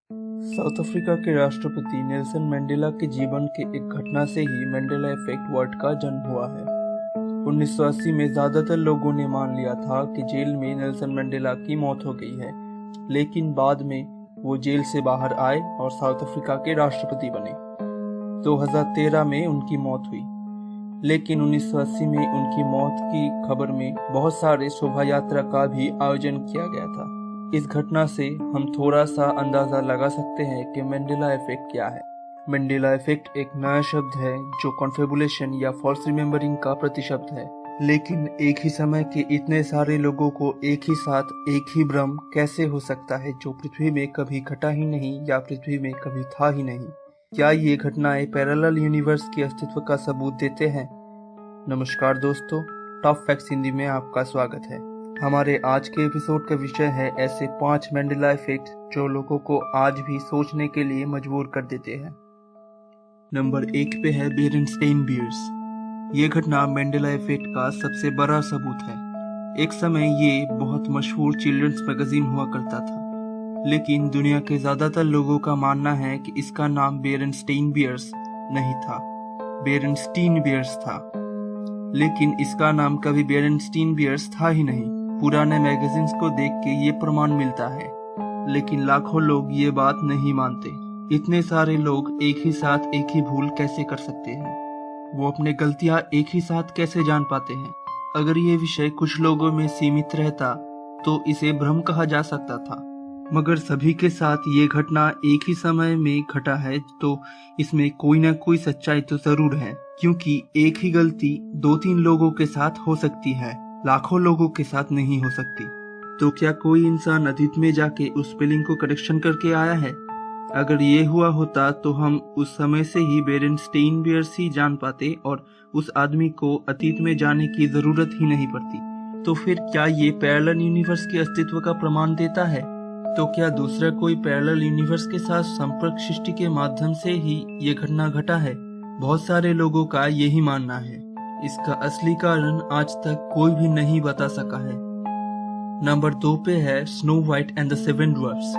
South Africa के राष्ट्रपति Nelson Mandela के जीवन के एक घटना से ही मंडेला इफेक्ट वर्ड का जन्म हुआ है। 1980 में ज्यादातर लोगों ने मान लिया था कि जेल में नेल्सन मंडेला की मौत हो गई है, लेकिन बाद में वो जेल से बाहर आए और साउथ अफ्रीका के राष्ट्रपति बने। 2013 में उनकी मौत हुई, लेकिन 1980 में उनकी मौत की खबर में बहुत सारे शोभा यात्रा का भी आयोजन किया गया था। इस घटना से हम थोड़ा सा अंदाजा लगा सकते हैं कि मंडेला इफेक्ट क्या है। मंडेला इफेक्ट एक नया शब्द है जो कॉन्फेबुलेशन या फॉल्स रिमेम्बरिंग का प्रतिशब्द है। लेकिन एक ही समय के इतने सारे लोगों को एक ही साथ एक ही भ्रम कैसे हो सकता है जो पृथ्वी में कभी घटा ही नहीं या पृथ्वी में कभी था ही नहीं। क्या ये घटनाएं पैरेलल यूनिवर्स के अस्तित्व का सबूत देते हैं? नमस्कार दोस्तों, टॉप फैक्ट्स हिंदी में आपका स्वागत है। हमारे आज के एपिसोड का विषय है ऐसे 5 मंडेला इफेक्ट जो लोगों को आज भी सोचने के लिए मजबूर कर देते हैं। नंबर 1 पे है बेरेनस्टेइन बियर्स। ये घटना मंडेला इफेक्ट का सबसे बड़ा सबूत है। एक समय ये बहुत मशहूर चिल्ड्रंस मैगजीन हुआ करता था, लेकिन दुनिया के ज्यादातर लोगों का मानना है कि इसका नाम बेरेनस्टेइन बियर्स नहीं था, बेरेनस्टीन बियर्स था। लेकिन इसका नाम कभी बेरेनस्टीन बियर्स था ही नहीं। पुराने मैगजीन्स को देख के ये प्रमाण मिलता है, लेकिन लाखों लोग ये बात नहीं मानते। इतने सारे लोग एक ही साथ एक ही भूल कैसे कर सकते हैं? वो अपने गलतियां एक ही साथ कैसे जान पाते हैं? अगर ये विषय कुछ लोगों में सीमित रहता तो इसे भ्रम कहा जा सकता था, मगर सभी के साथ ये घटना एक ही समय में घटा है तो इसमें कोई ना कोई सच्चाई तो जरूर है, क्योंकि एक ही गलती 2-3 लोगों के साथ हो सकती है, लाखों लोगों के साथ नहीं हो सकती। तो क्या कोई इंसान अतीत में जाके उस स्पेलिंग को करेक्शन करके आया है? अगर ये हुआ होता तो हम उस समय से ही बेरेनस्टेइन बियर्स ही जान पाते और उस आदमी को अतीत में जाने की जरूरत ही नहीं पड़ती। तो फिर क्या ये पैरेलल यूनिवर्स के अस्तित्व का प्रमाण देता है? तो क्या दूसरा कोई पैरेलल यूनिवर्स के साथ संपर्क सृष्टि के माध्यम से ही ये घटना घटा है? बहुत सारे लोगों का यही मानना है। इसका असली कारण आज तक कोई भी नहीं बता सका है। नंबर 2 पे है snow white and the 7 dwarfs.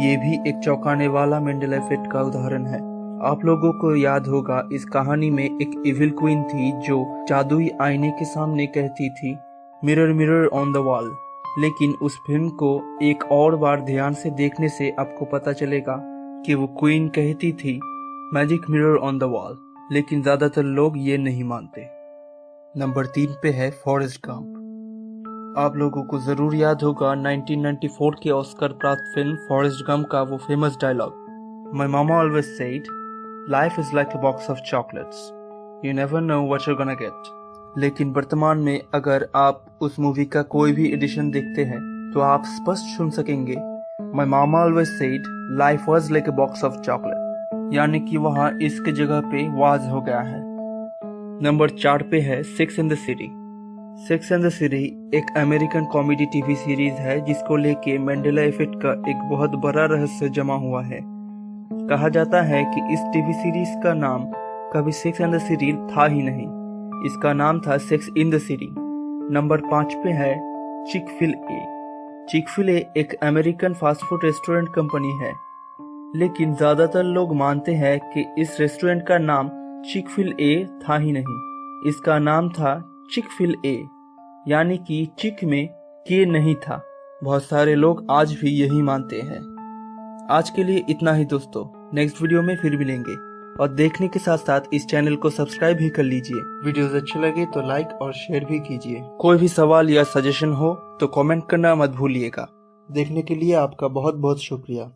ये भी एक चौंकाने वाला मंडेला इफेक्ट का उदाहरण है। आप लोगों को याद होगा, इस कहानी में एक इविल क्वीन थी जो जादुई आईने के सामने कहती थी mirror mirror on the wall. लेकिन उस फिल्म को एक और बार ध्यान से देखने से आपको पता चलेगा कि वो क्वीन कहती थी magic mirror on the wall, लेकिन ज्यादातर लोग ये नहीं मानते। नंबर 3 पे है फॉरेस्ट गंप। आप लोगों को जरूर याद होगा 1994 के ऑस्कर प्राप्त फिल्म फॉरेस्ट गंप का वो famous dialogue, my mama always said life is like a box of chocolates, you never know what you gonna get. लेकिन वर्तमान में अगर आप उस मूवी का कोई भी एडिशन देखते हैं तो आप स्पष्ट सुन सकेंगे my mama always said life was like a box of chocolate, यानी कि वहाँ इसके जगह पे वाज हो गया है। नंबर 4 पे है sex and the city. Sex and the city एक अमेरिकन कॉमेडी टीवी सीरीज है जिसको लेके मंडेला इफेक्ट का एक बहुत बड़ा रहस्य जमा हुआ है। कहा जाता है कि इस टीवी सीरीज का नाम कभी सेक्स एंड द सिटी था ही नहीं, इसका नाम था sex in the city. Number 5 पे है चिक-फिल-ए। चिक-फिल-ए एक American fast food restaurant company है, लेकिन ज्यादातर लोग मानते हैं कि इस रेस्टोरेंट का नाम चिक-फिल-ए था ही नहीं, इसका नाम था चिक-फिल-ए, यानी कि चिक में के नहीं था। बहुत सारे लोग आज भी यही मानते हैं। आज के लिए इतना ही दोस्तों, नेक्स्ट वीडियो में फिर मिलेंगे और देखने के साथ साथ इस चैनल को सब्सक्राइब भी कर लीजिए। वीडियोस अच्छे लगे तो लाइक और शेयर भी कीजिए। कोई भी सवाल या सजेशन हो तो कमेंट करना मत भूलिएगा। देखने के लिए आपका बहुत बहुत शुक्रिया।